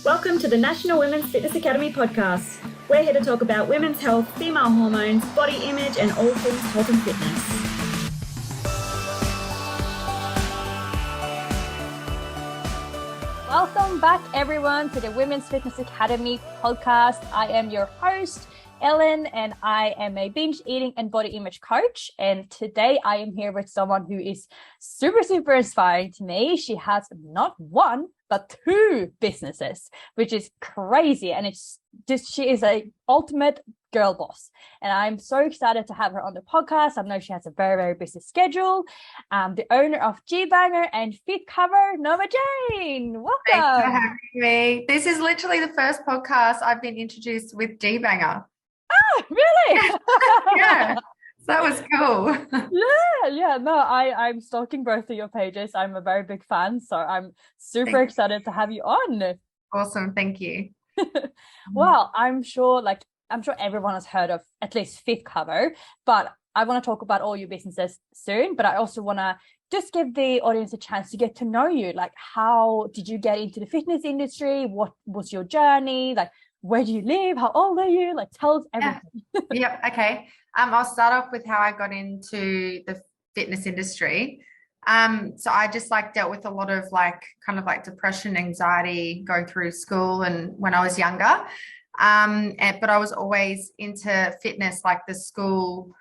Welcome to the National Women's Fitness Academy podcast. We're here to talk about women's health, female hormones, body image, and all things health and fitness. Welcome back, everyone, to the Women's Fitness Academy podcast. I am your host, Elin, and I am a binge eating and body image coach. And today I am here with someone who is super, super inspiring to me. She has not one, but two businesses, which is crazy. And it's just, she is a ultimate girl boss. And I'm so excited to have her on the podcast. I know she has a very, very busy schedule. The owner of Gbanger and FitCover, Nova Jane. Welcome. Thanks for having me. This is literally the first podcast I've been introduced with Gbanger. Oh, really? Yeah. So that was cool. Yeah. No, I'm stalking both of your pages. I'm a very big fan, so I'm super excited to have you on. Awesome. Thank you. Well, I'm sure everyone has heard of at least FitCover, but I want to talk about all your businesses soon. But I also want to just give the audience a chance to get to know you. Like, how did you get into the fitness industry? What was your journey? Like, where do you live? How old are you? Like, tell us everything. Yep. Okay. I'll start off with how I got into the fitness industry. So I just dealt with a lot of depression, anxiety going through school and when I was younger. But I was always into fitness, like the school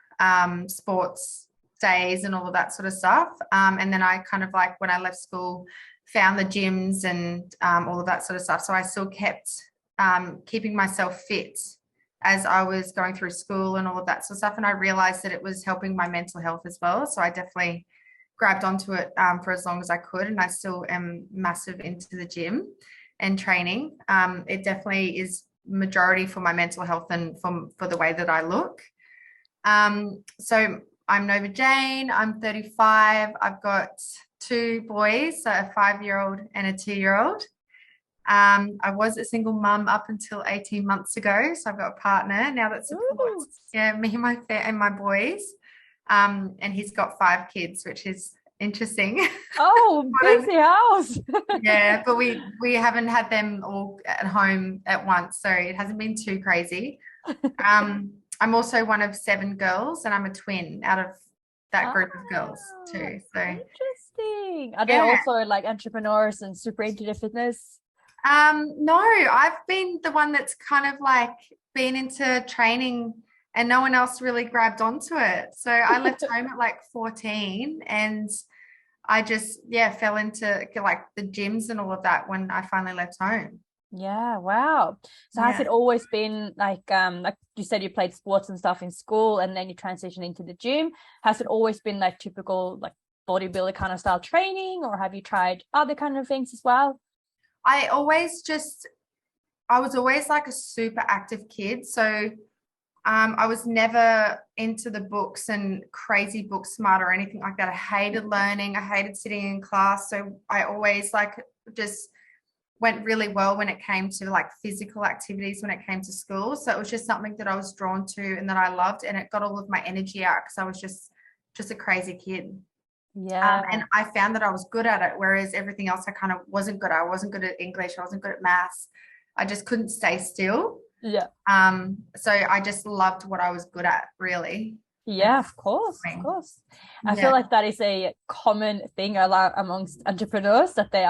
sports days and all of that sort of stuff. And then I when I left school, found the gyms and all of that sort of stuff. So I still kept keeping myself fit as I was going through school and all of that sort of stuff. And I realized that it was helping my mental health as well. So I definitely grabbed onto it for as long as I could. And I still am massive into the gym and training. It definitely is majority for my mental health and for the way that I look. So I'm Nova Jane. I'm 35. I've got two boys, so a 5-year-old and a 2-year-old. I was a single mum up until 18 months ago. So I've got a partner now that supports me and my boys. And he's got 5 kids, which is interesting. Oh, busy house. Yeah, but we haven't had them all at home at once, so it hasn't been too crazy. I'm also one of 7 girls, and I'm a twin out of that group of girls too. So interesting. Are they also entrepreneurs and super into the fitness? No, I've been the one that's been into training and no one else really grabbed onto it. So I left home at 14 and I just, fell into the gyms and all of that when I finally left home. Yeah, wow. So has it always been like you said, you played sports and stuff in school and then you transitioned into the gym? Has it always been typical bodybuilder kind of style training, or have you tried other kind of things as well? I was always a super active kid. So I was never into the books and crazy book smart or anything like that. I hated learning. I hated sitting in class. So I always just went really well when it came to physical activities when it came to school. So it was just something that I was drawn to and that I loved, and it got all of my energy out because I was just a crazy kid. Yeah. And I found that I was good at it, whereas everything else I kind of wasn't good at. I wasn't good at English. I wasn't good at maths. I just couldn't stay still. Yeah. So I just loved what I was good at, really. Yeah, of course. I feel like that is a common thing amongst entrepreneurs, that they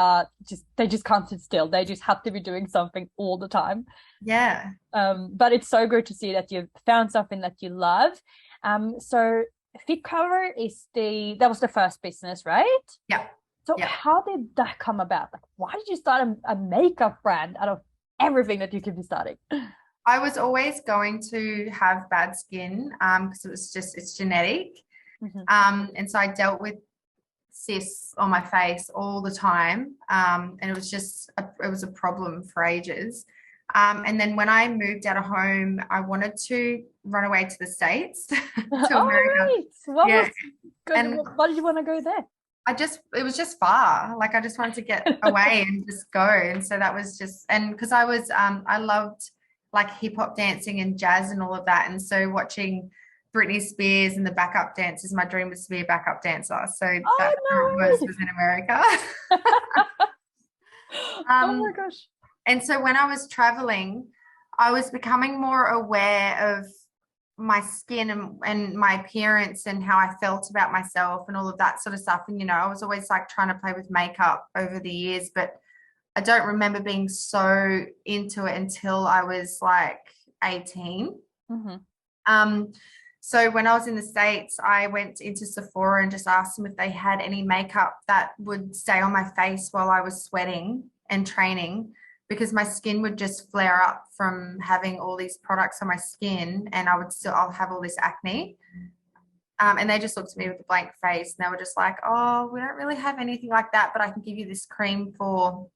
just can't sit still. They just have to be doing something all the time. Yeah. But it's so good to see that you've found something that you love. So FitCover that was the first business, right? Yeah. So how did that come about? Why did you start a makeup brand out of everything that you could be starting? I was always going to have bad skin because it's genetic. Mm-hmm. And so I dealt with cysts on my face all the time. And it was a problem for ages. And then when I moved out of home, I wanted to run away to the States. to America. Right. Why did you want to go there? It was just far. I just wanted to get away and just go. And so that was and because I loved hip hop dancing and jazz and all of that. And so watching Britney Spears and the backup dancers, my dream was to be a backup dancer. So that's where it was in America. Oh my gosh. And so when I was traveling, I was becoming more aware of my skin and my appearance and how I felt about myself and all of that sort of stuff. And, you know, I was always like trying to play with makeup over the years, but I don't remember being so into it until I was like 18. So when I was in the States, I went into Sephora and just asked them if they had any makeup that would stay on my face while I was sweating and training, because my skin would just flare up from having all these products on my skin, and I'll have all this acne. And they just looked at me with a blank face, and they were just like, oh, we don't really have anything like that, but I can give you this cream for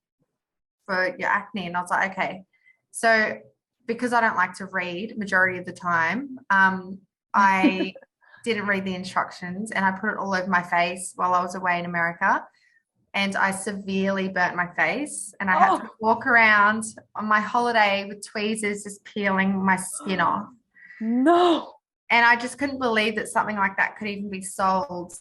your acne. And I was like, okay. So because I don't like to read majority of the time, I didn't read the instructions, and I put it all over my face while I was away in America. And I severely burnt my face, and I had to walk around on my holiday with tweezers just peeling my skin off. No. And I just couldn't believe that something like that could even be sold,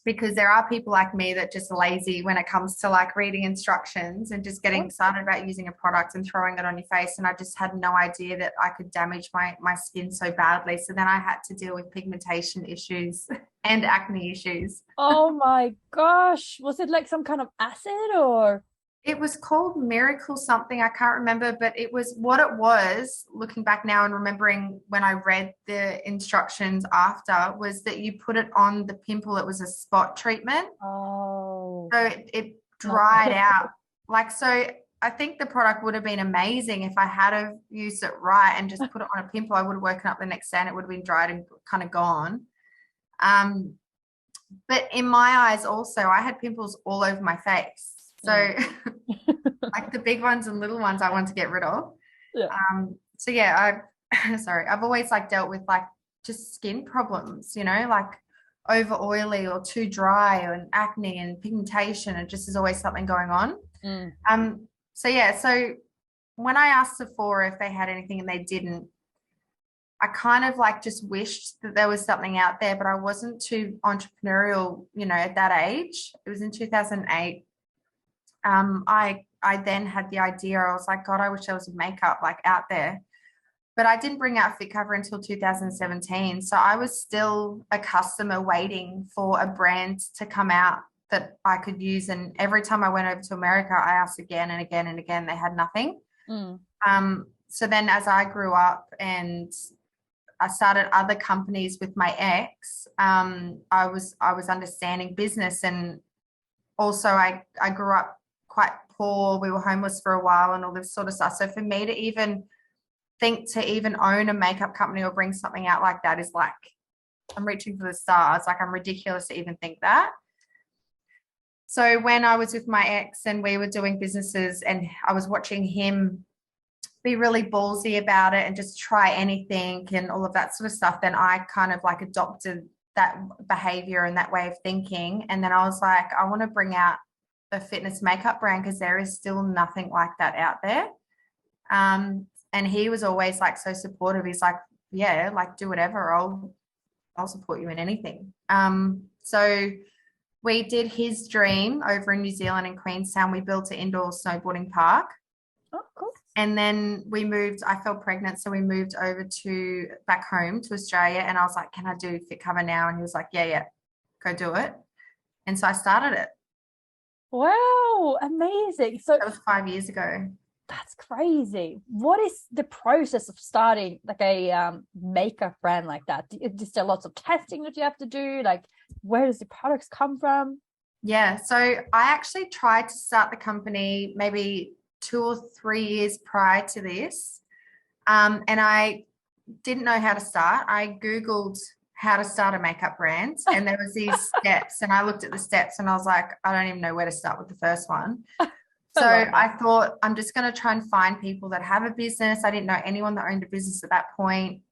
because there are people like me that just lazy when it comes to like reading instructions and just getting excited about using a product and throwing it on your face. And I just had no idea that I could damage my skin so badly. So then I had to deal with pigmentation issues and acne issues. Oh my gosh. Was it like some kind of acid or? It was called Miracle something. I can't remember, but it was what it was. Looking back now and remembering when I read the instructions after, was that you put it on the pimple. It was a spot treatment. Oh. So it dried out. Like, so I think the product would have been amazing if I had have used it right and just put it on a pimple. I would have woken up the next day and it would have been dried and kind of gone. But in my eyes also, I had pimples all over my face. So like the big ones and little ones I want to get rid of. Yeah. So yeah, I've always like dealt with like just skin problems, you know, like over oily or too dry and acne and pigmentation. It just is always something going on. So yeah, so when I asked Sephora if they had anything and they didn't, I kind of like just wished that there was something out there, but I wasn't too entrepreneurial, you know, at that age. It was in 2008. I then had the idea. I was like, God, I wish there was makeup like out there. But I didn't bring out FitCover until 2017. So I was still a customer waiting for a brand to come out that I could use. And every time I went over to America, I asked again and again and again. They had nothing. So then as I grew up and I started other companies with my ex, I was understanding business, and also I grew up quite poor. We were homeless for a while and all this sort of stuff. So for me to even think to even own a makeup company or bring something out like that is like, I'm reaching for the stars. Like, I'm ridiculous to even think that. So when I was with my ex and we were doing businesses and I was watching him be really ballsy about it and just try anything and all of that sort of stuff, then I kind of like adopted that behavior and that way of thinking. And then I was like, I want to bring out a fitness makeup brand because there is still nothing like that out there. And he was always like so supportive. He's like, yeah, like do whatever. I'll support you in anything. So we did his dream over in New Zealand in Queenstown. We built an indoor snowboarding park. Oh, cool. And then we moved, I fell pregnant. So we moved over back home to Australia. And I was like, can I do FitCover now? And he was like, yeah, go do it. And so I started it. Wow, amazing. So that was 5 years ago. That's crazy. What is the process of starting like a makeup brand like that? Is there lots of testing that you have to do? Like, where does the products come from? Yeah, so I actually tried to start the company maybe 2 or 3 years prior to this. And I didn't know how to start. I Googled how to start a makeup brand, and there was these steps, and I looked at the steps and I was like, I don't even know where to start with the first one. So I thought, I'm just going to try and find people that have a business. I didn't know anyone that owned a business at that point.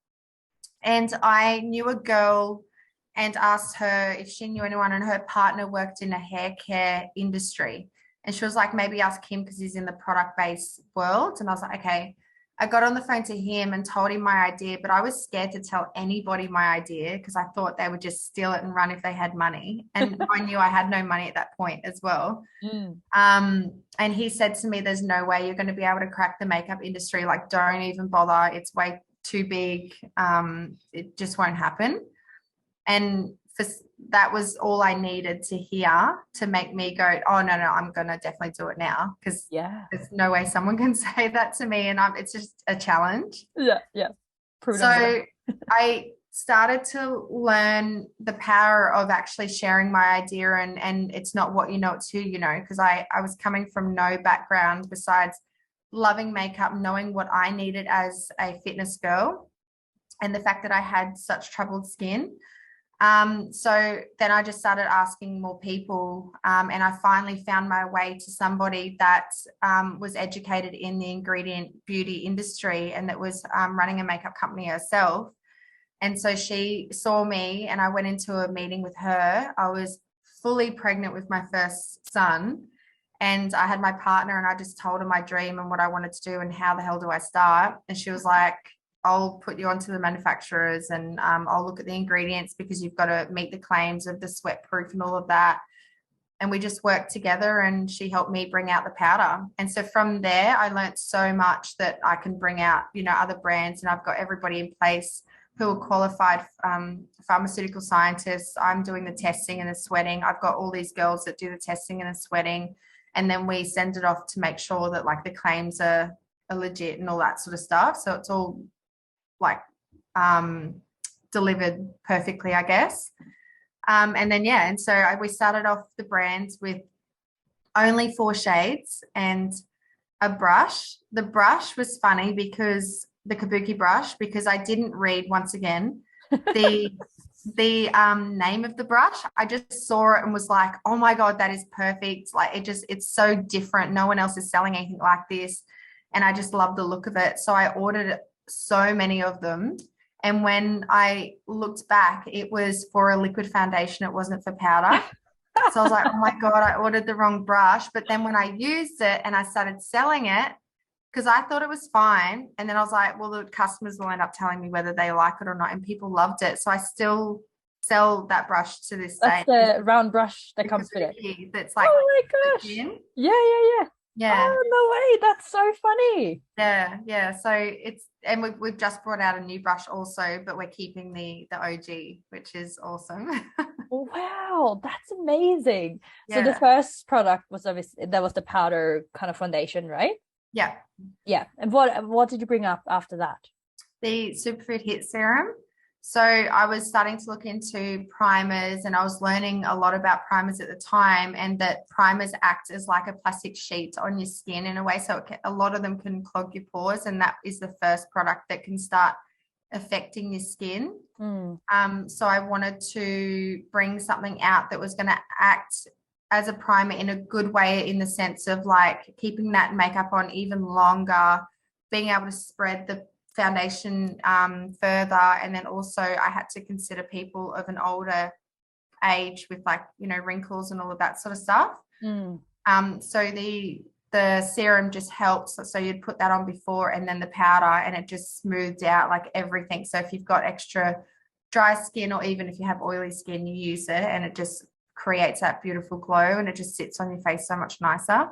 And I knew a girl and asked her if she knew anyone, and her partner worked in a hair care industry. And she was like, maybe ask him because he's in the product-based world. And I was like, okay. I got on the phone to him and told him my idea, but I was scared to tell anybody my idea because I thought they would just steal it and run if they had money. And I knew I had no money at that point as well. And he said to me, there's no way you're going to be able to crack the makeup industry. Like, don't even bother. It's way too big. It just won't happen. And that was all I needed to hear to make me go, oh, no, I'm going to definitely do it now. Because there's no way someone can say that to me. And it's just a challenge. Yeah. So I started to learn the power of actually sharing my idea, and it's not what you know, it's who you know, because I was coming from no background besides loving makeup, knowing what I needed as a fitness girl, and the fact that I had such troubled skin. So then I just started asking more people, and I finally found my way to somebody that was educated in the ingredient beauty industry and that was running a makeup company herself. And so she saw me and I went into a meeting with her. I was fully pregnant with my first son, and I had my partner, and I just told her my dream and what I wanted to do and how the hell do I start. And she was like, I'll put you onto the manufacturers, and I'll look at the ingredients because you've got to meet the claims of the sweat proof and all of that. And we just worked together, and she helped me bring out the powder. And so from there, I learned so much that I can bring out, other brands, and I've got everybody in place who are qualified pharmaceutical scientists. I'm doing the testing and the sweating. I've got all these girls that do the testing and the sweating. And then we send it off to make sure that like the claims are legit and all that sort of stuff. So it's all like delivered perfectly, I guess. And then, and so we started off the brands with only 4 shades and a brush. The brush was funny because the kabuki brush, because I didn't read, once again, the name of the brush. I just saw it and was like, oh my God, that is perfect. Like it's so different. No one else is selling anything like this. And I just love the look of it. So I ordered so many of them. And when I looked back, it was for a liquid foundation. It wasn't for powder. So I was like, oh my God, I ordered the wrong brush. But then when I used it and I started selling it, because I thought it was fine. And then I was like, well, the customers will end up telling me whether they like it or not. And people loved it. So I still sell that brush to this day. That's the round brush that comes with it. That's like, oh my gosh. Yeah. Oh, no way. That's so funny. Yeah. So we've just brought out a new brush also, but we're keeping the OG, which is awesome. Wow, that's amazing. So the first product was obviously, that was the powder kind of foundation, right? Yeah. And what did you bring up after that? The Superfood Hit Serum. So I was starting to look into primers, and I was learning a lot about primers at the time, and that primers act as like a plastic sheet on your skin in a way. So a lot of them can clog your pores, and that is the first product that can start affecting your skin. So I wanted to bring something out that was going to act as a primer in a good way, in the sense of like keeping that makeup on even longer, being able to spread the foundation further. And then also I had to consider people of an older age with like, wrinkles and all of that sort of stuff. So the serum just helps. So you'd put that on before and then the powder, and it just smoothed out like everything. So if you've got extra dry skin, or even if you have oily skin, you use it and it just creates that beautiful glow, and it just sits on your face so much nicer.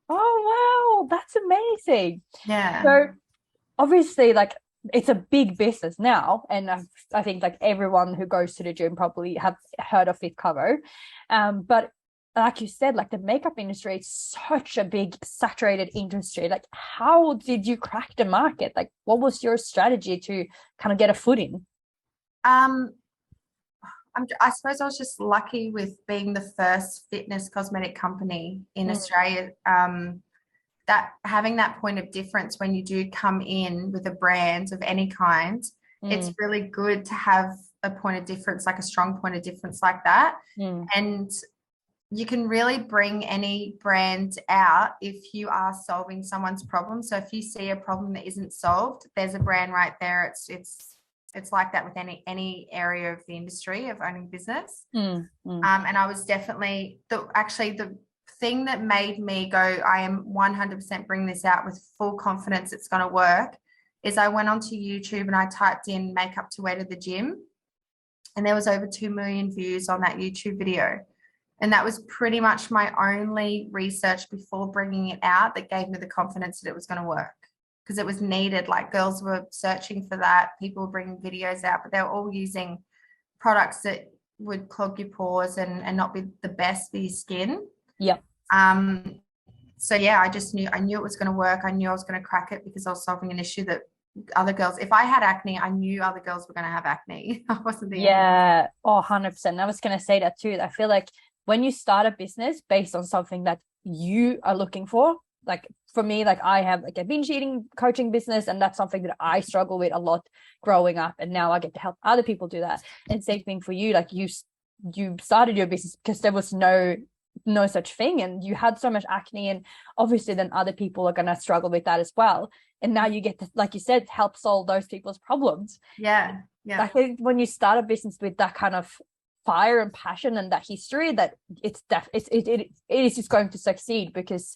Oh wow, that's amazing. Yeah. So obviously, like, it's a big business now, and I think like everyone who goes to the gym probably have heard of FitCover. But like you said, like the makeup industry is such a big saturated industry. Like, how did you crack the market? Like, what was your strategy to kind of get a foot in? I suppose I was just lucky with being the first fitness cosmetic company in Australia. That having that point of difference when you do come in with a brand of any kind, it's really good to have a point of difference, like a strong point of difference like that. And you can really bring any brand out if you are solving someone's problem. So if you see a problem that isn't solved, there's a brand right there. It's like that with any area of the industry of owning business. And I was definitely the thing that made me go, I am 100% bring this out with full confidence it's going to work, is I went onto YouTube and I typed in makeup to wear to the gym, and there was over 2 million views on that YouTube video. And that was pretty much my only research before bringing it out that gave me the confidence that it was going to work, because it was needed. Like, girls were searching for that. People were bringing videos out, but they were all using products that would clog your pores and not be the best for your skin. Yeah. So yeah, I knew it was going to work. I knew I was going to crack it because I was solving an issue that other girls, if I had acne, I knew other girls were going to have acne. I wasn't the Yeah. Oh, 100%. I was going to say that too. I feel like when you start a business based on something that you are looking for, like for me, like I have like a binge eating coaching business, and that's something that I struggle with a lot growing up, and now I get to help other people do that. And same thing for you, like you started your business because there was no such thing, and you had so much acne, and obviously then other people are going to struggle with that as well, and now you get to, like you said, help solve those people's problems. Yeah. I think when you start a business with that kind of fire and passion and that history, that it is just going to succeed, because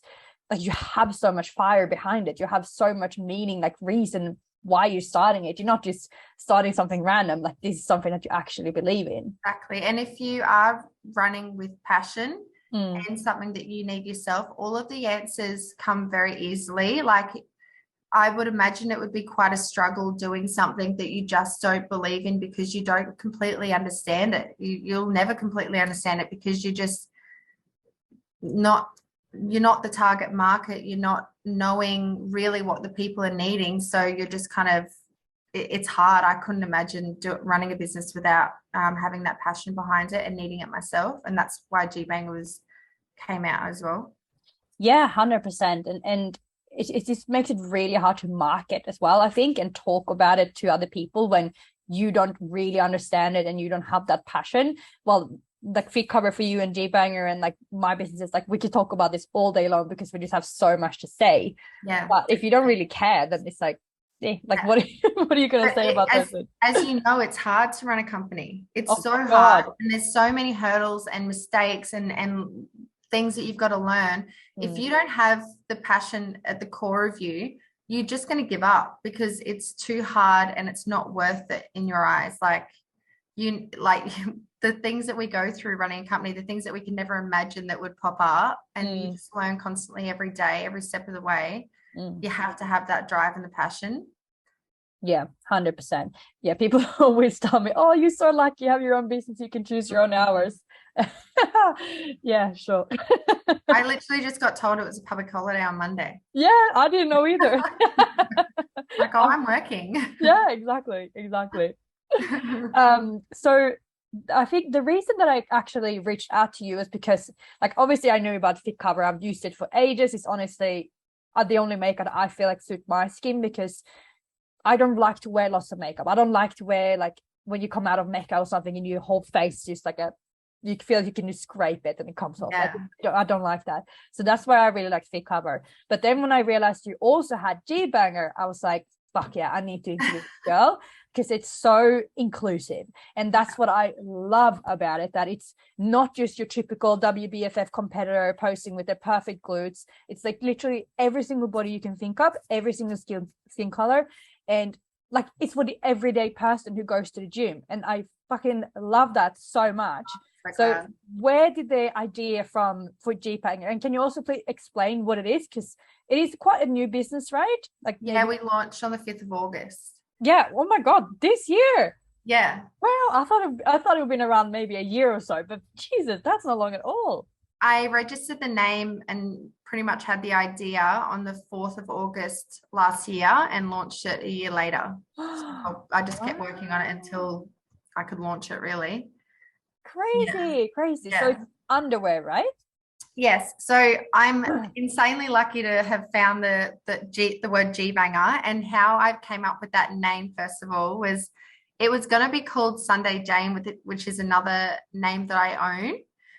like you have so much fire behind it, you have so much meaning, like reason why you're starting it. You're not just starting something random, like this is something that you actually believe in. Exactly. And if you are running with passion and something that you need yourself, all of the answers come very easily. Like, I would imagine it would be quite a struggle doing something that you just don't believe in, because you don't completely understand it. You'll never completely understand it, because you're not the target market. You're not knowing really what the people are needing. So you're just kind of, it's hard. I couldn't imagine running a business without having that passion behind it and needing it myself. And that's why Gbanger came out as well. Yeah, 100%. And it just makes it really hard to market as well, I think, and talk about it to other people when you don't really understand it and you don't have that passion. Well, like FitCover for you and Gbanger and like my businesses, like we could talk about this all day long because we just have so much to say. Yeah. But if you don't really care, then it's like, like what are you going to say about that? As you know, it's hard to run a company. It's so God. hard, and there's so many hurdles and mistakes and things that you've got to learn. If you don't have the passion at the core of you, you're just going to give up, because it's too hard and it's not worth it in your eyes. Like the things that we go through running a company, the things that we can never imagine that would pop up, and you just learn constantly every day, every step of the way. You have to have that drive and the passion. Yeah, 100%. Yeah, people always tell me, oh, you're so lucky you have your own business, you can choose your own hours. Yeah, sure. I literally just got told it was a public holiday on Monday. Yeah, I didn't know either. Like, oh, I'm working. Yeah, exactly. So I think the reason that I actually reached out to you is because, like, obviously I knew about FitCover. I've used it for ages. It's honestly the only makeup that I feel like suit my skin, because I don't like to wear lots of makeup. I don't like to wear, like, when you come out of makeup or something and your whole face just like you feel like you can just scrape it and it comes off. Yeah. Like, I don't like that. So that's why I really like FitCover. But then when I realized you also had Gbanger, I was like, fuck yeah, I need to introduce this girl, because it's so inclusive. And that's what I love about it, that it's not just your typical WBFF competitor posing with their perfect glutes. It's like literally every single body you can think of, every single skin color. And like, it's for the everyday person who goes to the gym. And I fucking love that so much. So where did the idea for Gbanger? And can you also please explain what it is? Because it is quite a new business, right? Like, yeah, we launched on the 5th of August. Yeah. Oh my God, this year. Yeah. Well, I thought it would been around maybe a year or so, but Jesus, that's not long at all. I registered the name and pretty much had the idea on the 4th of August last year and launched it a year later. So I just kept working on it until I could launch it, really. Crazy. Yeah. So it's underwear, right? Yes. So I'm insanely lucky to have found the word Gbanger, and how I came up with that name, first of all, was it was going to be called Sunday Jane, which is another name that I own.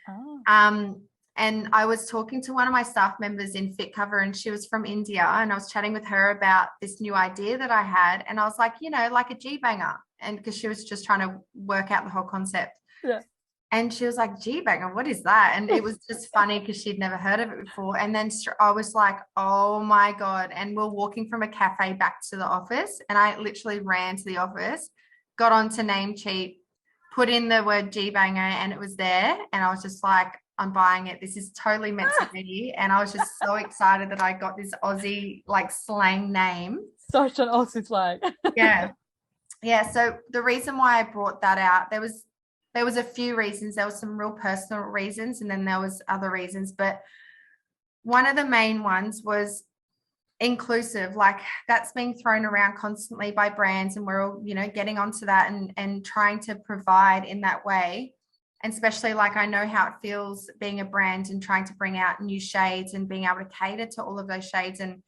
Oh. And I was talking to one of my staff members in FitCover, and she was from India, and I was chatting with her about this new idea that I had, and I was like, like a Gbanger, and because she was just trying to work out the whole concept. Yeah. And she was like, Gbanger, what is that? And it was just funny because she'd never heard of it before. And then I was like, oh my God. And we're walking from a cafe back to the office. And I literally ran to the office, got onto Namecheap, put in the word Gbanger, and it was there. And I was just like, I'm buying it. This is totally meant to be. And I was just so excited that I got this Aussie like slang name. Such an Aussie slang. Yeah. Yeah. So the reason why I brought that out, there was a few reasons. There was some real personal reasons, and then there was other reasons. But one of the main ones was inclusive. Like, that's being thrown around constantly by brands, and we're all, getting onto that and trying to provide in that way. And especially, like, I know how it feels being a brand and trying to bring out new shades and being able to cater to all of those shades. And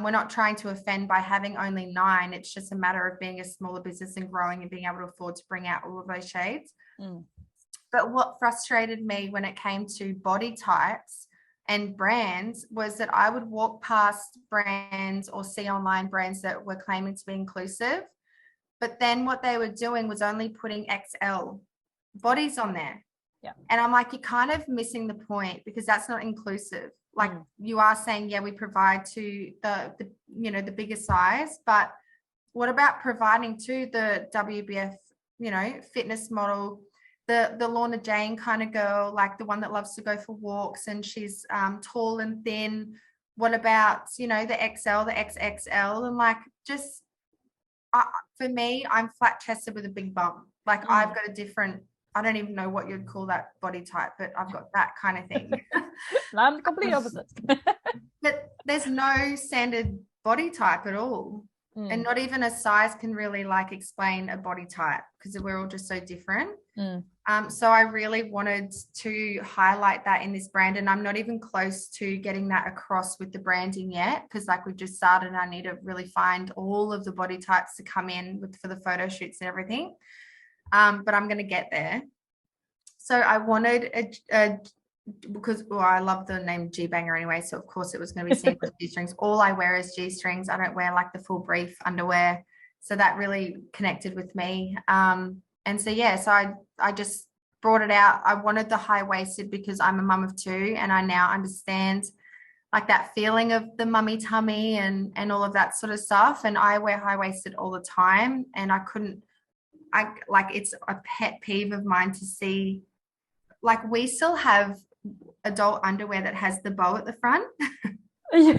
we're not trying to offend by having only 9. It's just a matter of being a smaller business and growing and being able to afford to bring out all of those shades. But what frustrated me when it came to body types and brands was that I would walk past brands or see online brands that were claiming to be inclusive, but then what they were doing was only putting XL bodies on there. Yeah. And I'm like, you're kind of missing the point, because that's not inclusive. Like, you are saying, yeah, we provide to the bigger size, but what about providing to the WBF, fitness model, the Lorna Jane kind of girl, like the one that loves to go for walks and she's tall and thin? What about, the XL, the XXL? And like, just for me, I'm flat chested with a big bum. Like, I've got a different, I don't even know what you'd call that body type, but I've got that kind of thing. I'm the complete opposite. But there's no standard body type at all. And not even a size can really like explain a body type, because we're all just so different. So I really wanted to highlight that in this brand, and I'm not even close to getting that across with the branding yet, because like we've just started and I need to really find all of the body types to come in for the photo shoots and everything. But I'm going to get there. So I wanted because I love the name Gbanger anyway, so of course it was going to be seamless G-strings. All I wear is G-strings. I don't wear like the full brief underwear, so that really connected with me. And so I just brought it out. I wanted the high-waisted because I'm a mum of 2, and I now understand like that feeling of the mummy tummy and all of that sort of stuff. And I wear high-waisted all the time, and it's a pet peeve of mine to see, like, we still have adult underwear that has the bow at the front. Yeah,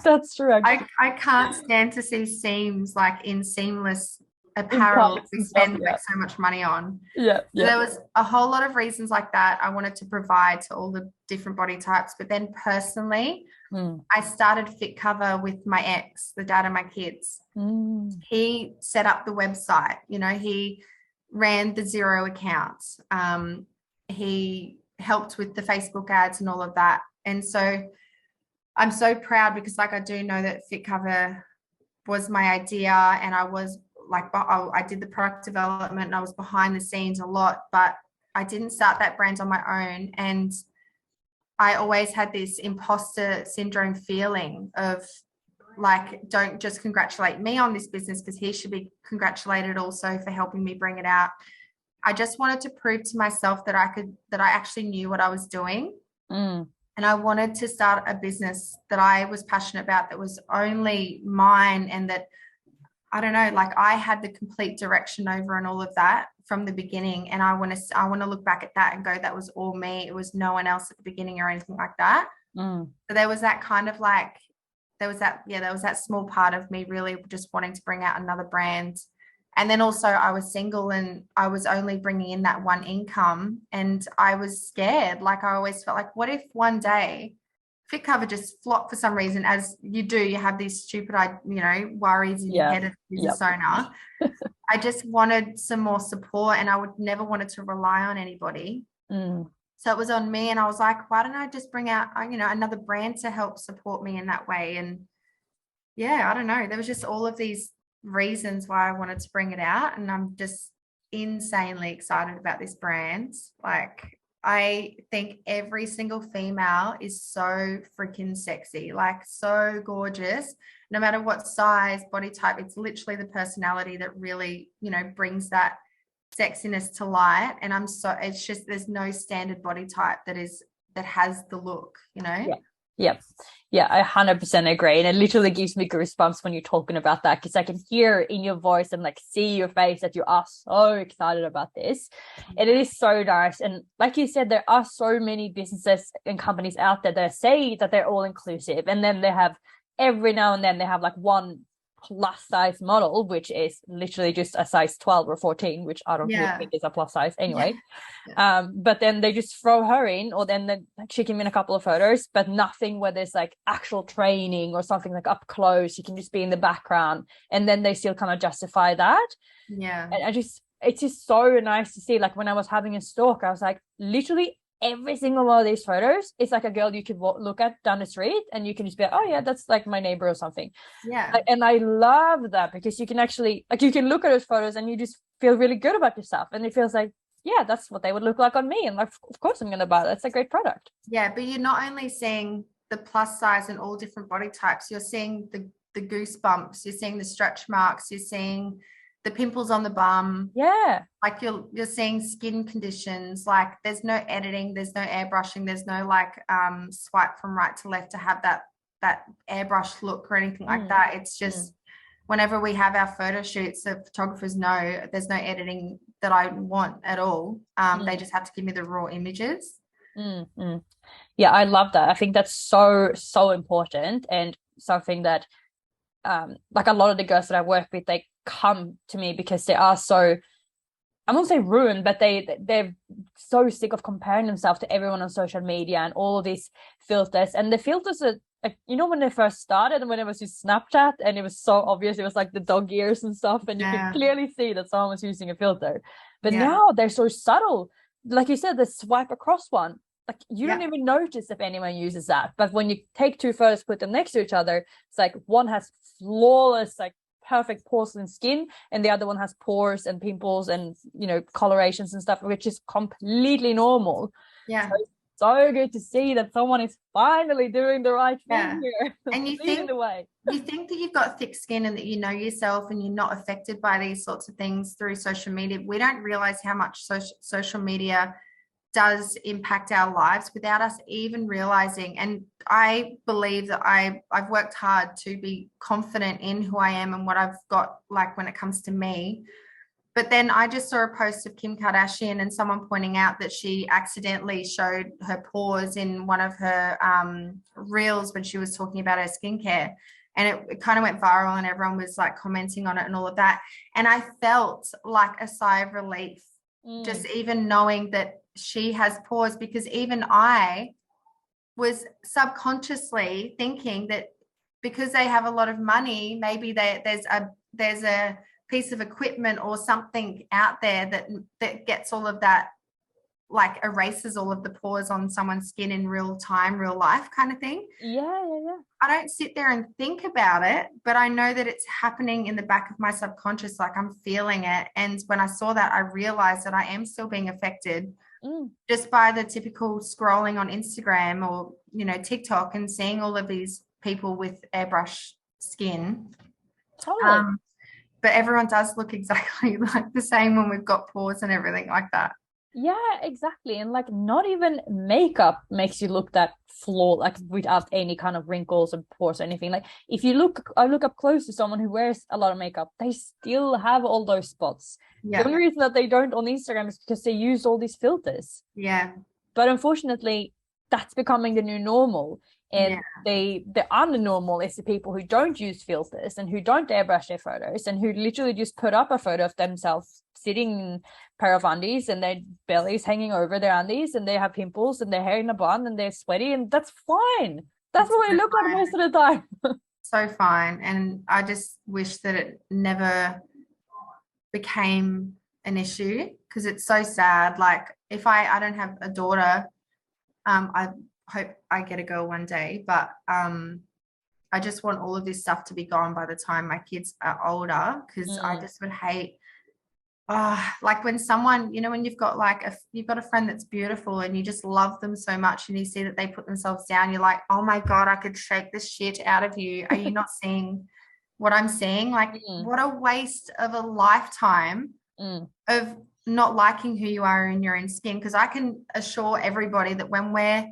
that's true. I can't stand to see seams like in seamless apparel we spend like so much money on. Yeah. So there was a whole lot of reasons like that I wanted to provide to all the different body types. But then personally, I started FitCover with my ex, the dad of my kids. He set up the website. He ran the Zero accounts. He helped with the Facebook ads and all of that. And so I'm so proud, because like I do know that FitCover was my idea, and I was like, I did the product development and I was behind the scenes a lot, but I didn't start that brand on my own. And I always had this imposter syndrome feeling of like, don't just congratulate me on this business, because he should be congratulated also for helping me bring it out. I just wanted to prove to myself that I actually knew what I was doing. And I wanted to start a business that I was passionate about, that was only mine, and that, I don't know, like I had the complete direction over and all of that from the beginning. And I want to look back at that and go, that was all me. It was no one else at the beginning or anything like that. So there was that kind of like, there was that small part of me really just wanting to bring out another brand. And then also I was single, and I was only bringing in that one income, and I was scared. Like, I always felt like, what if one day FitCover just flopped for some reason? As you do, you have these stupid, worries in your head as a business owner. I just wanted some more support, and I would never wanted to rely on anybody. So it was on me, and I was like, why don't I just bring out, another brand to help support me in that way? And I don't know. There was just all of these reasons why I wanted to bring it out, and I'm just insanely excited about this brand. Like, I think every single female is so freaking sexy, like so gorgeous, no matter what size, body type. It's literally the personality that really, brings that sexiness to light. And it's just, there's no standard body type that has the look, you know? Yeah, I 100% agree. And it literally gives me goosebumps when you're talking about that, because I can hear in your voice and like see your face that you are so excited about this. And it is so nice. And like you said, there are so many businesses and companies out there that say that they're all inclusive. And then they have, every now and then they have like one plus size model, which is literally just a size 12 or 14, which I don't really think is a plus size anyway. But then they just throw her in, or then she can be in a couple of photos, but nothing where there's like actual training or something like up close. You can just be in the background, and then they still kind of justify that. And it's just so nice to see. Like when I was having a stalk, I was like, literally every single one of these photos is like a girl you could look at down the street, and you can just be like, oh yeah, that's like my neighbor or something. And I love that, because you can actually, like, you can look at those photos and you just feel really good about yourself, and it feels like, yeah, that's what they would look like on me, and like, of course I'm gonna buy that. It's a great product. But you're not only seeing the plus size and all different body types, you're seeing the goosebumps, you're seeing the stretch marks, you're seeing the pimples on the bum. Like you're seeing skin conditions. Like there's no editing, there's no airbrushing, there's no like swipe from right to left to have that airbrush look or anything like that. It's just whenever we have our photo shoots, the photographers know there's no editing that I want at all. They just have to give me the raw images. Yeah, I love that. I think that's so important, and something that like a lot of the girls that I work with, they come to me because they are so, I won't say ruined, but they're so sick of comparing themselves to everyone on social media and all of these filters. And the filters are like, you know, when they first started and when it was just Snapchat and it was so obvious, it was like the dog ears and stuff, and you could clearly see that someone was using a filter. But now they're so subtle. Like you said, the swipe across one, like you don't even notice if anyone uses that. But when you take two photos, put them next to each other, it's like one has flawless, like perfect porcelain skin, and the other one has pores and pimples and, you know, colorations and stuff, which is completely normal. So good to see that someone is finally doing the right thing here. And you think that you've got thick skin and that you know yourself and you're not affected by these sorts of things through social media. We don't realize how much social media does impact our lives without us even realizing. And I believe that I've worked hard to be confident in who I am and what I've got, like when it comes to me. But then I just saw a post of Kim Kardashian and someone pointing out that she accidentally showed her pores in one of her reels when she was talking about her skincare. And it kind of went viral and everyone was like commenting on it and all of that. And I felt like a sigh of relief, just even knowing that she has pores, because even I was subconsciously thinking that because they have a lot of money, maybe there's a piece of equipment or something out there that gets all of that, like erases all of the pores on someone's skin in real time, real life kind of thing. I don't sit there and think about it, but I know that it's happening in the back of my subconscious, like I'm feeling it. And when I saw that, I realized that I am still being affected just by the typical scrolling on Instagram or, you know, TikTok, and seeing all of these people with airbrush skin. But everyone does look exactly like the same when we've got pores and everything like that. Yeah, exactly. And like not even makeup makes you look that flawed, like without any kind of wrinkles or pores or anything. Like if you I look up close to someone who wears a lot of makeup, they still have all those spots. The only reason that they don't on Instagram is because they use all these filters. But unfortunately, that's becoming the new normal. And the unnormal is the people who don't use filters and who don't airbrush their photos and who literally just put up a photo of themselves sitting in a pair of undies and their bellies hanging over their undies and they have pimples and their hair in a bun and they're sweaty, and that's fine. That's what we look like most of the time. So fine. And I just wish that it never became an issue, because it's so sad. Like if I don't have a daughter, I hope I get a girl one day, but I just want all of this stuff to be gone by the time my kids are older, because I just would hate like when someone, you know, when you've got a friend that's beautiful and you just love them so much and you see that they put themselves down, you're like, oh my God, I could shake this shit out of you. Are you not seeing what I'm seeing? Like what a waste of a lifetime of not liking who you are in your own skin. Because I can assure everybody that when we're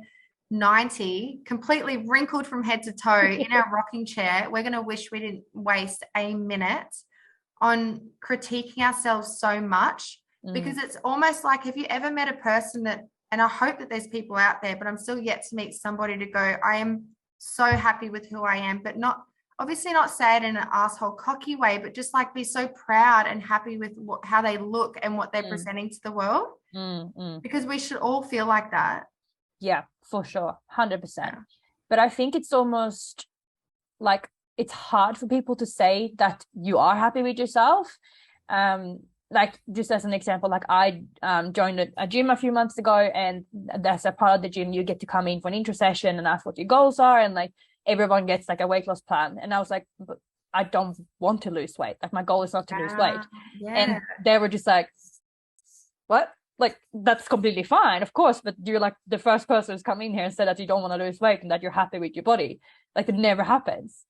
90, completely wrinkled from head to toe in our rocking chair, we're going to wish we didn't waste a minute on critiquing ourselves so much, because it's almost like, have you ever met a person that, and I hope that there's people out there, but I'm still yet to meet somebody to go, I am so happy with who I am, but not, obviously not say it in an asshole cocky way, but just like be so proud and happy with how they look and what they're presenting to the world. Because we should all feel like that. Yeah, for sure. 100%. But I think it's almost like it's hard for people to say that you are happy with yourself. Like just as an example, like I joined a gym a few months ago, and that's a part of the gym. You get to come in for an intro session and ask what your goals are, and like everyone gets like a weight loss plan. And I was like, but I don't want to lose weight. Like my goal is not to lose weight. And they were just like, what? Like that's completely fine, of course, but you're like the first person who's come in here and said that you don't want to lose weight and that you're happy with your body. Like it never happens.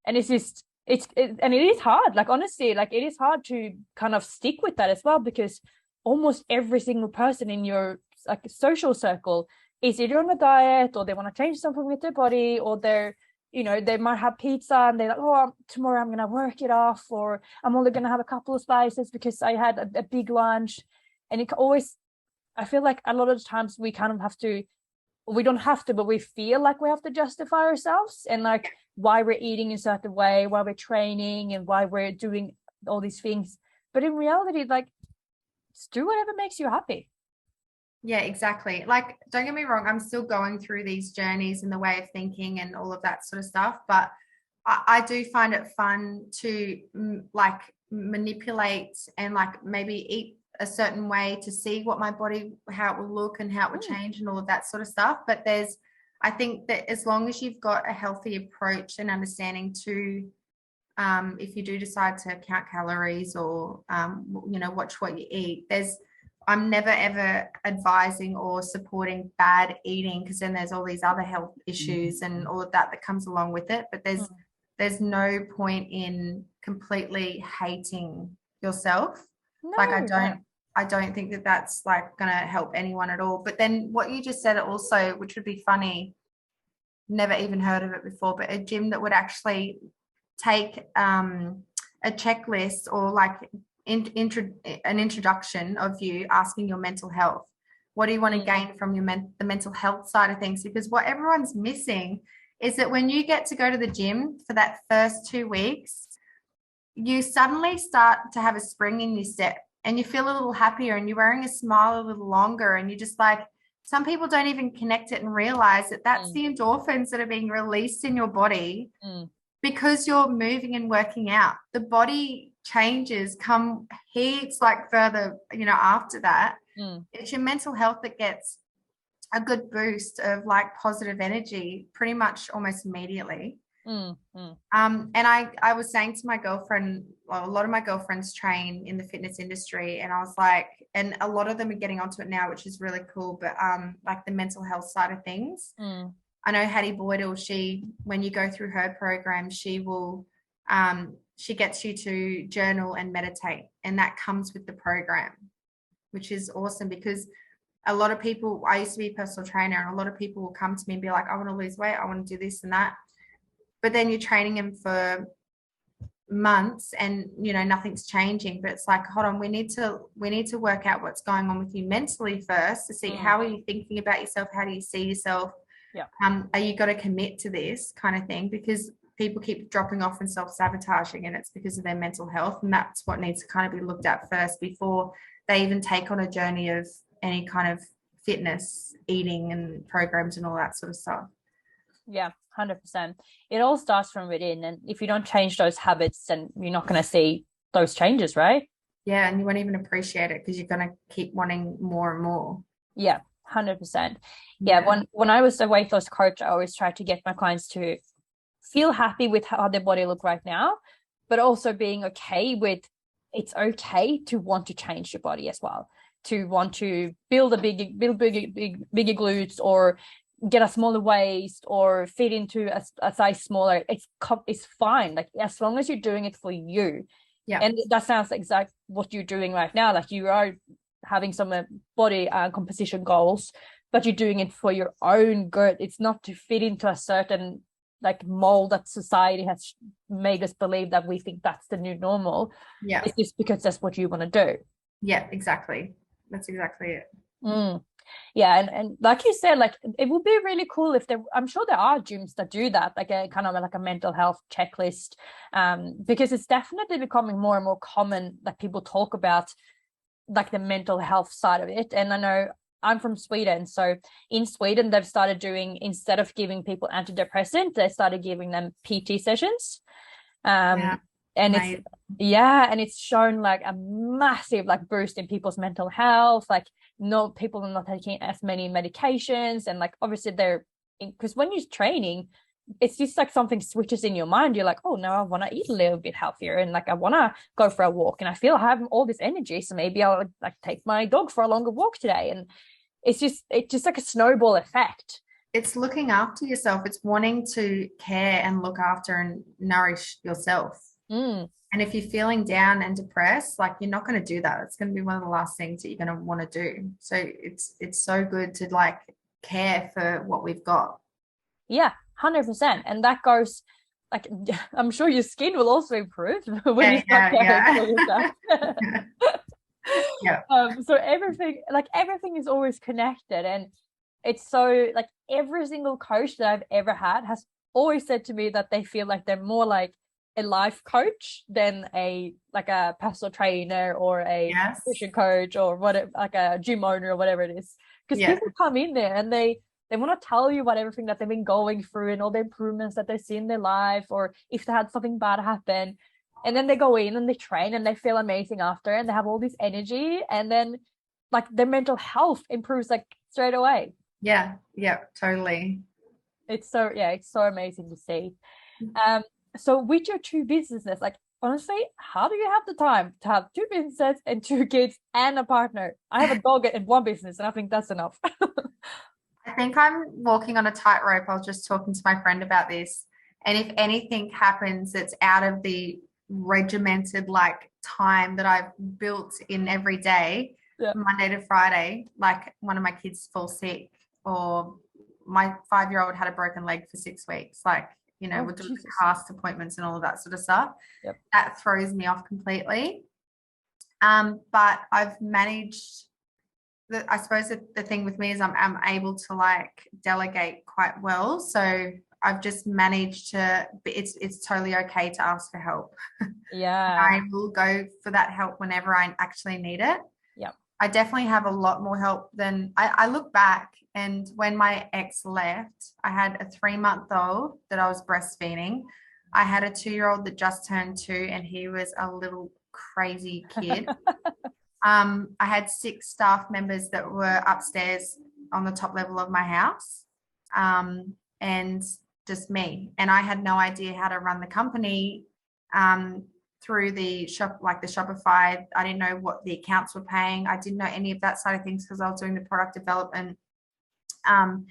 And it's just and it is hard, like honestly, like it is hard to kind of stick with that as well, because almost every single person in your like social circle is either on a diet, or they want to change something with their body, or they're, you know, they might have pizza and they're like, oh, tomorrow I'm gonna work it off, or I'm only gonna have a couple of slices because I had a big lunch. And it always, I feel like a lot of the times we kind of have to, we don't have to, but we feel like we have to justify ourselves and like why we're eating in a certain way, why we're training, and why we're doing all these things. But in reality, like, just do whatever makes you happy. Yeah, exactly. Like, don't get me wrong, I'm still going through these journeys and the way of thinking and all of that sort of stuff. But I do find it fun to like manipulate and like maybe eat a certain way to see what my body, how it will look and how it will change and all of that sort of stuff. But I think that as long as you've got a healthy approach and understanding to, if you do decide to count calories or, you know, watch what you eat, I'm never ever advising or supporting bad eating, because then there's all these other health issues and all of that comes along with it. But there's no point in completely hating yourself. No, like I don't think that that's like going to help anyone at all. But then what you just said also, which would be funny, never even heard of it before, but a gym that would actually take a checklist or like an introduction of you asking your mental health. What do you want to gain from the mental health side of things? Because what everyone's missing is that when you get to go to the gym for that first 2 weeks, you suddenly start to have a spring in your step and you feel a little happier and you're wearing a smile a little longer, and you're just like, some people don't even connect it and realize that that's the endorphins that are being released in your body because you're moving and working out. The body changes come heaps like further, you know, after that. It's your mental health that gets a good boost of like positive energy pretty much almost immediately. And I was saying to my girlfriend, well, a lot of my girlfriends train in the fitness industry, and I was like, and a lot of them are getting onto it now, which is really cool. But like the mental health side of things, I know Hattie Boydell, when you go through her program, she will she gets you to journal and meditate, and that comes with the program, which is awesome. Because a lot of people, I used to be a personal trainer, and a lot of people will come to me and be like, I want to lose weight, I want to do this and that. But then you're training them for months and, you know, nothing's changing. But it's like, hold on, we need to work out what's going on with you mentally first to see how are you thinking about yourself? How do you see yourself? Are you got to commit to this kind of thing? Because people keep dropping off and self-sabotaging, and it's because of their mental health. And that's what needs to kind of be looked at first before they even take on a journey of any kind of fitness, eating and programs and all that sort of stuff. Yeah, 100%. It all starts from within, and if you don't change those habits, then you're not going to see those changes, right? Yeah, and you won't even appreciate it because you're going to keep wanting more and more. Yeah, 100%. Yeah, when I was a weight loss coach, I always tried to get my clients to feel happy with how their body look right now, but also being okay with, it's okay to want to change your body as well, to want to build bigger glutes, or get a smaller waist, or fit into a size smaller. It's fine, like as long as you're doing it for you. And that sounds exact what you're doing right now. Like you are having some body composition goals, but you're doing it for your own good. It's not to fit into a certain like mold that society has made us believe that we think that's the new normal. Yeah. It's just because that's what you want to do. Yeah, exactly. That's exactly it. Yeah, and like you said, like it would be really cool if there, I'm sure there are gyms that do that, like a kind of like a mental health checklist, because it's definitely becoming more and more common that people talk about like the mental health side of it. And I know I'm from Sweden, so in Sweden they've started doing, instead of giving people antidepressants, they started giving them PT sessions. And Amazing. it's shown like a massive like boost in people's mental health. Like no, people are not taking as many medications, and like obviously they're, because when you're training, it's just like something switches in your mind. You're like, oh no, I want to eat a little bit healthier, and like I want to go for a walk, and I feel I have all this energy, so maybe I'll like take my dog for a longer walk today. And it's just like a snowball effect. It's looking after yourself. It's wanting to care and look after and nourish yourself. And if you're feeling down and depressed, like you're not going to do that. It's going to be one of the last things that you're going to want to do. So it's so good to like care for what we've got. Yeah, 100%. And that goes like, I'm sure your skin will also improve when you start caring for yourself. Yeah. So everything is always connected, and it's so like every single coach that I've ever had has always said to me that they feel like they're more like a life coach than a personal trainer or a nutrition coach or whatever, like a gym owner or whatever it is. Because people come in there and they want to tell you about everything that they've been going through and all the improvements that they see in their life, or if they had something bad happen. And then they go in and they train and they feel amazing after, and they have all this energy, and then like their mental health improves like straight away. Yeah, totally. It's so amazing to see. So with your two businesses, like honestly, how do you have the time to have two businesses and two kids and a partner? I have a dog and one business, and I think that's enough. I think I'm walking on a tightrope. I was just talking to my friend about this. And if anything happens that's out of the regimented like time that I've built in every day, Monday to Friday, like one of my kids falls sick, or my 5-year-old had a broken leg for 6 weeks, like, you know, we're doing cast appointments and all of that sort of stuff. That throws me off completely. But I've managed, I suppose the thing with me is I'm able to like delegate quite well. So I've just managed to, it's totally okay to ask for help. I will go for that help whenever I actually need it. I definitely have a lot more help than I look back, and when my ex left, I had a 3-month-old that I was breastfeeding. I had a 2-year-old that just turned 2, and he was a little crazy kid. I had 6 staff members that were upstairs on the top level of my house, and just me. And I had no idea how to run the company through the shop, like the Shopify. I didn't know what the accounts were paying. I didn't know any of that side of things because I was doing the product development and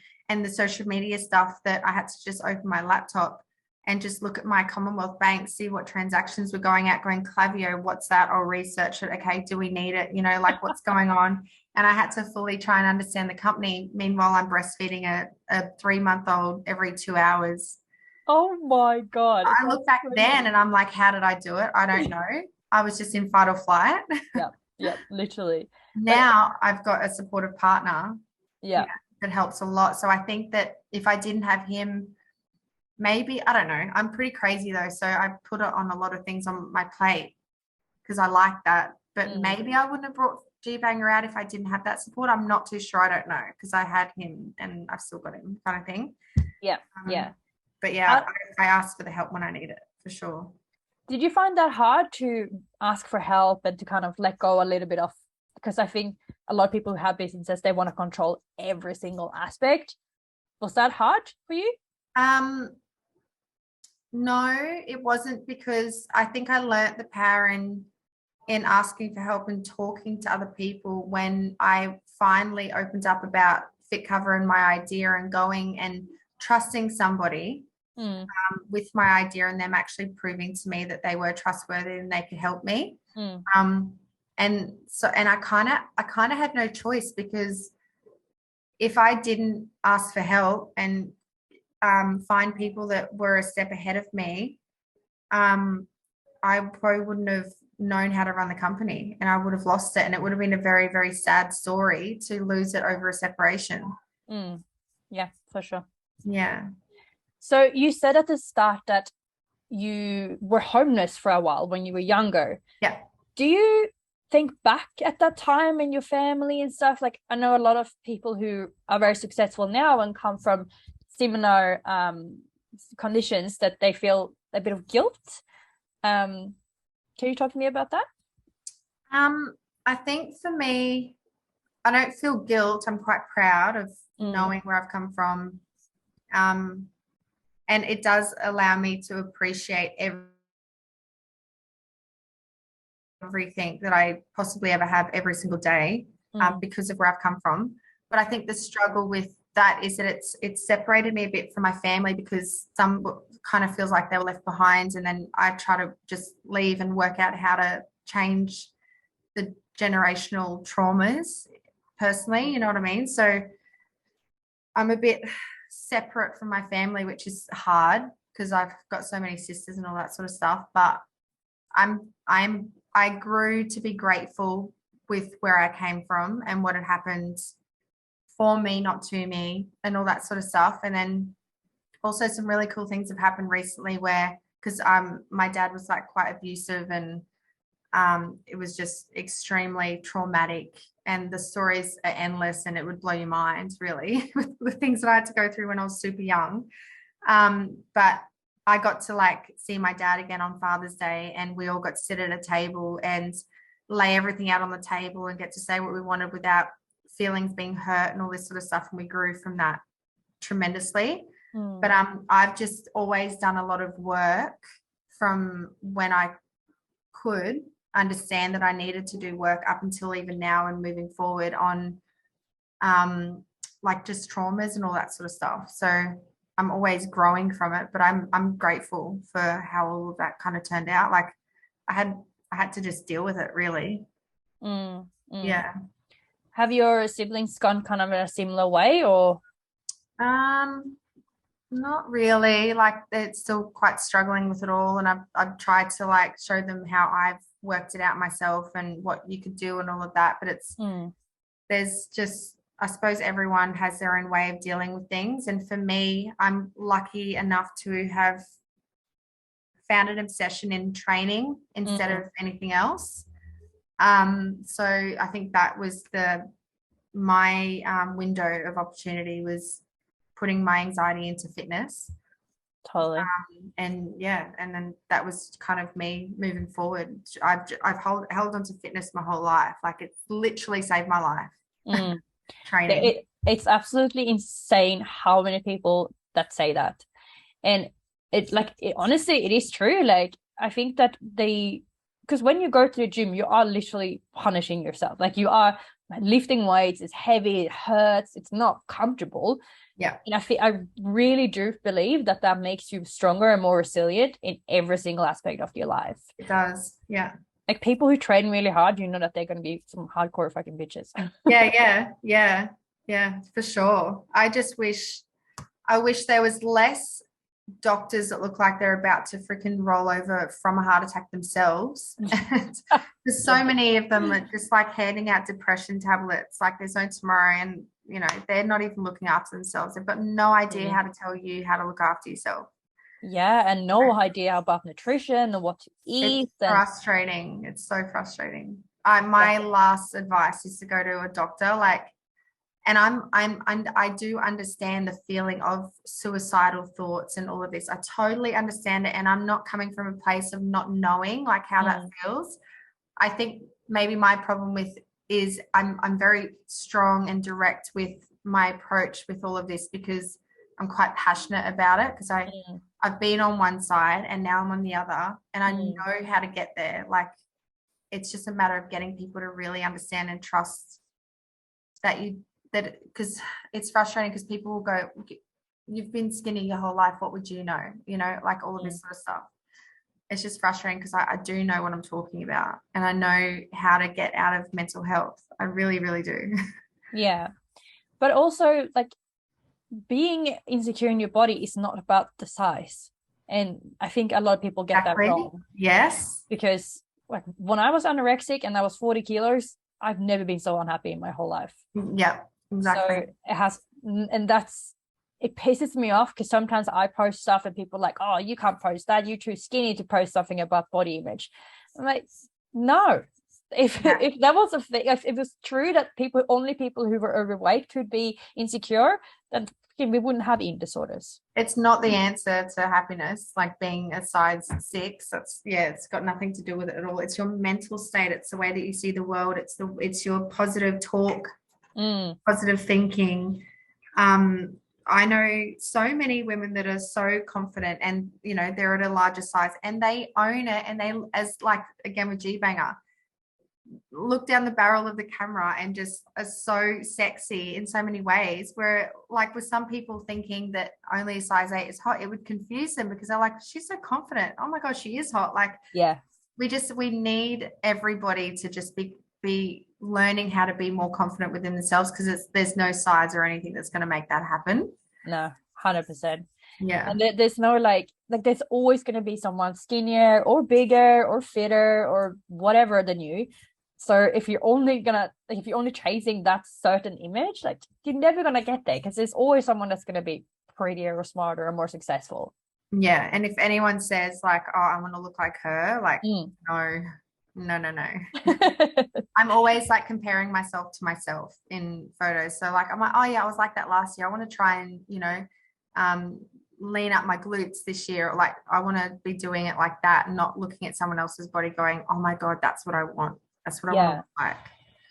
the social media stuff, that I had to just open my laptop and just look at my Commonwealth Bank, see what transactions were going out, going, Clavio, what's that? Or research it. Okay, do we need it? You know, like what's going on? And I had to fully try and understand the company. Meanwhile, I'm breastfeeding a 3-month-old every 2 hours. Oh my God. I look back then and I'm like, how did I do it? I don't know. I was just in fight or flight. Yeah, literally. Now I've got a supportive partner. That helps a lot. So I think that if I didn't have him, maybe, I don't know. I'm pretty crazy though. So I put it on a lot of things on my plate because I like that. But maybe I wouldn't have brought Gbanger out if I didn't have that support. I'm not too sure. I don't know, because I had him and I've still got him, kind of thing. But I ask for the help when I need it, for sure. Did you find that hard to ask for help and to kind of let go a little bit of, because I think a lot of people who have businesses, they want to control every single aspect. Was that hard for you? No, it wasn't, because I think I learnt the power in asking for help and talking to other people when I finally opened up about FitCover and my idea, and going and trusting somebody with my idea, and them actually proving to me that they were trustworthy and they could help me. And so, and I kind of had no choice, because if I didn't ask for help and find people that were a step ahead of me, I probably wouldn't have known how to run the company, and I would have lost it. And it would have been a very, very sad story to lose it over a separation. Yeah, for sure. Yeah. So you said at the start that you were homeless for a while when you were younger. Yeah. Do you think back at that time in your family and stuff? Like, I know a lot of people who are very successful now and come from similar conditions, that they feel a bit of guilt. Can you talk to me about that? I think for me, I don't feel guilt. I'm quite proud of knowing where I've come from. And it does allow me to appreciate everything that I possibly ever have every single day, because of where I've come from. But I think the struggle with that is that it's separated me a bit from my family, because some kind of feels like they were left behind, and then I try to just leave and work out how to change the generational traumas personally, you know what I mean? So I'm a bit separate from my family, which is hard because I've got so many sisters and all that sort of stuff. But I grew to be grateful with where I came from and what had happened for me, not to me, and all that sort of stuff. And then also some really cool things have happened recently, where, because my dad was like quite abusive, and it was just extremely traumatic, and the stories are endless, and it would blow your mind really with the things that I had to go through when I was super young. But I got to like see my dad again on Father's Day, and we all got to sit at a table and lay everything out on the table and get to say what we wanted without feelings being hurt and all this sort of stuff. And we grew from that tremendously. But I've just always done a lot of work from when I could understand that I needed to do work up until even now and moving forward on like just traumas and all that sort of stuff. So I'm always growing from it, but I'm grateful for how all of that kind of turned out. Like I had to just deal with it really. Yeah. Have your siblings gone kind of in a similar way, or? Not really. Like they're still quite struggling with it all, and I've tried to like show them how I've worked it out myself and what you could do and all of that. But it's there's just, I suppose everyone has their own way of dealing with things. And for me, I'm lucky enough to have found an obsession in training instead of anything else. So I think that was my window of opportunity, was putting my anxiety into fitness. Totally. And yeah, and then that was kind of me moving forward. I've held on to fitness my whole life. Like it's literally saved my life. Training. It's absolutely insane how many people that say that. And it's like, honestly, it is true. Like I think that because when you go to the gym, you are literally punishing yourself. Like you are lifting weights, it's heavy, it hurts, it's not comfortable. Yeah. And I really do believe that makes you stronger and more resilient in every single aspect of your life. It does. Yeah. Like people who train really hard, you know that they're going to be some hardcore fucking bitches. Yeah, for sure. I wish there was less doctors that look like they're about to freaking roll over from a heart attack themselves. There's so many of them that just like handing out depression tablets like there's no tomorrow, and you know they're not even looking after themselves. They've got no idea how to tell you how to look after yourself. Yeah, and no idea about nutrition or what to eat. It's frustrating. It's so frustrating. My last advice is to go to a doctor, like, and I do understand the feeling of suicidal thoughts and all of this. I totally understand it, and I'm not coming from a place of not knowing like how that feels. I think maybe my problem with is I'm very strong and direct with my approach with all of this, because I'm quite passionate about it, because I've been on one side and now I'm on the other, and I know how to get there. Like it's just a matter of getting people to really understand and trust that because it's frustrating, because people will go, you've been skinny your whole life, what would you know, like all of this sort of stuff. it's just frustrating because I do know what I'm talking about and I know how to get out of mental health. I really, really do. Yeah. But also, like, being insecure in your body is not about the size. And I think a lot of people get that Exactly. wrong. Yes. Because like when I was anorexic and I was 40 kilos, I've never been so unhappy in my whole life. Yeah, exactly. So it has, and it pisses me off because sometimes I post stuff and people are like, oh, you can't post that. You're too skinny to post something about body image. I'm like, no. If that was a thing, if it was true that only people who were overweight could be insecure, then we wouldn't have eating disorders. It's not the answer to happiness, like being a size 6. It's got nothing to do with it at all. It's your mental state. It's the way that you see the world. It's your positive talk, positive thinking. I know so many women that are so confident and, you know, they're at a larger size and they own it. And they, as like, again, with Gbanger, look down the barrel of the camera and just are so sexy in so many ways, where like with some people thinking that only a size 8 is hot, it would confuse them because they're like, she's so confident, oh my gosh, she is hot. Like, yeah, we need everybody to just be learning how to be more confident within themselves, because there's no size or anything that's going to make that happen. No, 100%. Yeah. And there's no like there's always going to be someone skinnier or bigger or fitter or whatever than you. So if you're only chasing that certain image, like you're never gonna get there because there's always someone that's gonna be prettier or smarter or more successful. Yeah. And if anyone says like, oh, I want to look like her, like, no. I'm always like comparing myself to myself in photos. So like, I'm like, oh yeah, I was like that last year. I want to try and, you know, lean up my glutes this year. Like I want to be doing it like that, not looking at someone else's body going, oh my God, that's what I want. That's what I want to look like.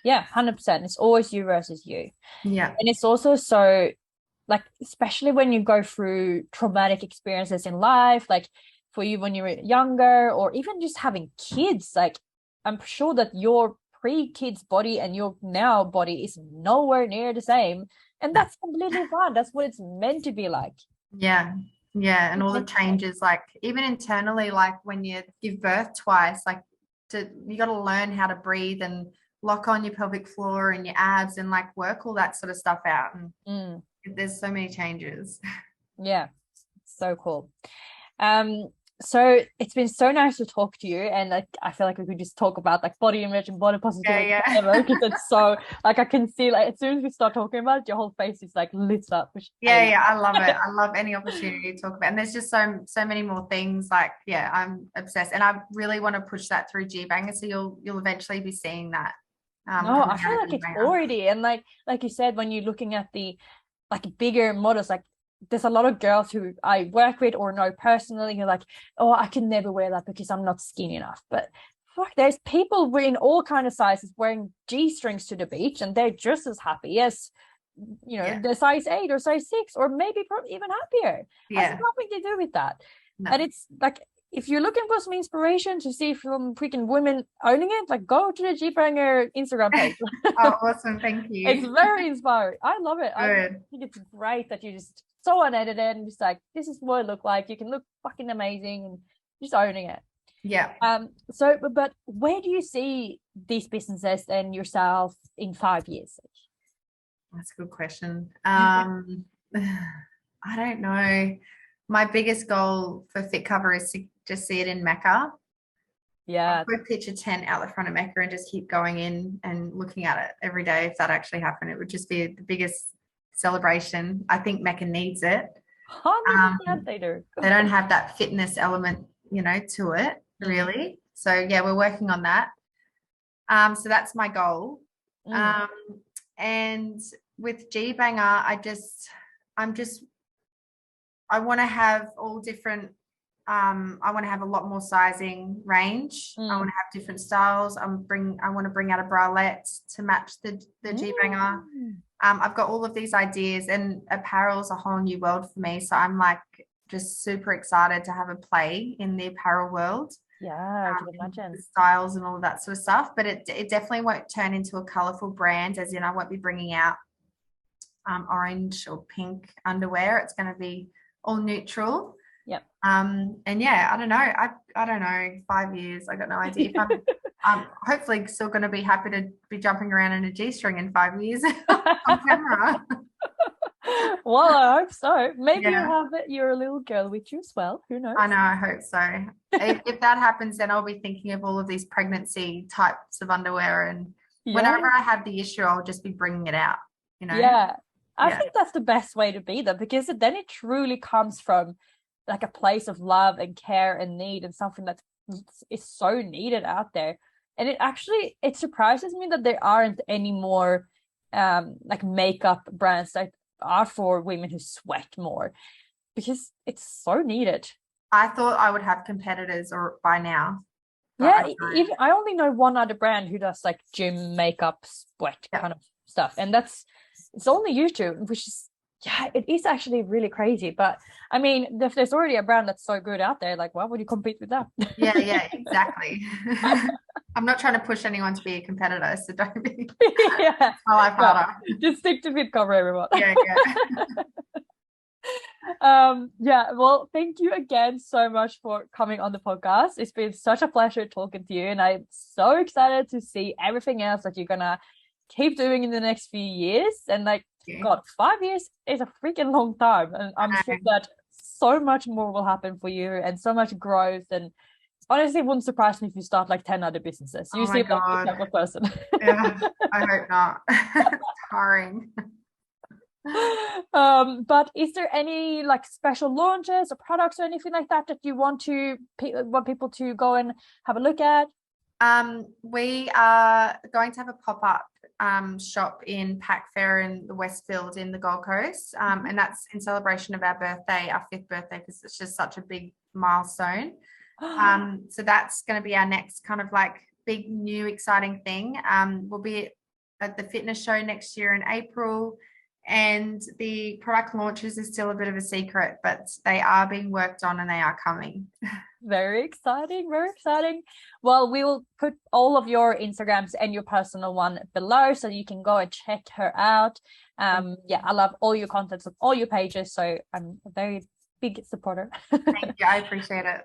Yeah, 100%. It's always you versus you. Yeah. And it's also so like, especially when you go through traumatic experiences in life, like for you when you were younger or even just having kids, like I'm sure that your pre-kids body and your now body is nowhere near the same. And that's completely fine. That's what it's meant to be like. Yeah. Yeah. And all the changes, like even internally, like when you give birth twice, like you got to learn how to breathe and lock on your pelvic floor and your abs and like work all that sort of stuff out. And there's so many changes. Yeah. So cool. So it's been so nice to talk to you, and like I feel like we could just talk about like body image and body positivity forever, because it's so like I can see like as soon as we start talking about it, your whole face is like lit up. I love it. I love any opportunity to talk about, and there's just so many more things. Like I'm obsessed, and I really want to push that through Gbanger, so you'll eventually be seeing that. No, I feel like it's already, and like you said, when you're looking at the like bigger models, like there's a lot of girls who I work with or know personally who are like, oh, I can never wear that because I'm not skinny enough. But fuck, there's people in all kind of sizes wearing G-strings to the beach and they're just as happy as, you know, the size 8 or size 6 or maybe probably even happier. It has nothing to do with that. No. And it's like, if you're looking for some inspiration to see from freaking women owning it, like go to the Gbanger Instagram page. Oh, awesome. Thank you. It's very inspiring. I love it. Good. I think it's great that you just so unedited and just like, this is what it look like. You can look fucking amazing and just owning it. Yeah. So, but where do you see these businesses and yourself in 5 years? That's a good question. I don't know. My biggest goal for FitCover is to just see it in Mecca. Yeah. I'll put picture 10 out the front of Mecca and just keep going in and looking at it every day. If that actually happened, it would just be the biggest celebration. I think Mecca needs it. 100% they do. They don't have that fitness element, you know, to it really. So yeah, we're working on that. So that's my goal. And with Gbanger, I want to have all different. I want to have a lot more sizing range. I want to have different styles. I want to bring out a bralette to match the Gbanger. I've got all of these ideas, and apparel is a whole new world for me. So I'm like just super excited to have a play in the apparel world. Yeah, I can imagine. The styles and all of that sort of stuff. But it definitely won't turn into a colorful brand, as in I won't be bringing out orange or pink underwear. It's going to be all neutral. Yeah. And yeah, I don't know. I don't know. 5 years. I got no idea. If I'm hopefully still going to be happy to be jumping around in a G-string in 5 years on camera. Well, I hope so. Maybe Yeah. you'll have your little girl with you as well. Who knows? I know. I hope so. If that happens, then I'll be thinking of all of these pregnancy types of underwear, and whenever I have the issue, I'll just be bringing it out. Yeah. I Yeah. think that's the best way to be, though, because then it truly comes from like a place of love and care and need, and something that is so needed out there. And it surprises me that there aren't any more like makeup brands that are for women who sweat more, because it's so needed. I thought I would have competitors or by now, but Yeah, I don't. even I only know one other brand who does like gym makeup sweat kind of stuff, and it's only you two, which is it is actually really crazy. But I mean, if there's already a brand that's so good out there, like why would you compete with that? Yeah, exactly. I'm not trying to push anyone to be a competitor, so don't be. Yeah, My life harder. just stick to FitCover, everyone. Yeah. Yeah, well, thank you again so much for coming on the podcast. It's been such a pleasure talking to you, and I'm so excited to see everything else that you're gonna keep doing in the next few years. And like, God, 5 years is a freaking long time, and I'm sure that so much more will happen for you and so much growth. And honestly, it wouldn't surprise me if you start like 10 other businesses. You seem like the type of person. Yeah, I hope not. It's tiring. But is there any like special launches or products or anything like that that you want people to go and have a look at? We are going to have a pop-up shop in Pack Fair in the Westfield in the Gold Coast, and that's in celebration of our birthday, our 5th birthday, because it's just such a big milestone. So that's going to be our next kind of like big new exciting thing. We'll be at the fitness show next year in April, and the product launches is still a bit of a secret, but they are being worked on and they are coming. Very exciting, very exciting. Well, we will put all of your Instagrams and your personal one below so you can go and check her out. Yeah, I love all your contents on all your pages, so I'm a very big supporter. Thank you, I appreciate it.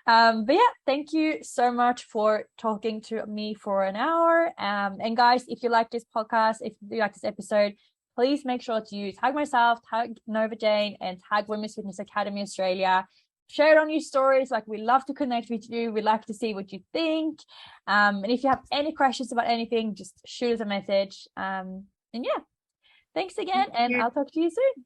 But yeah, thank you so much for talking to me for an hour. And guys, if you like this podcast, if you like this episode, please make sure to tag myself, tag Nova Jane, and tag Women's Fitness Academy Australia. Share it on your stories. Like, we love to connect with you. We like to see what you think. And if you have any questions about anything, just shoot us a message. And yeah, thanks again, and I'll talk to you soon.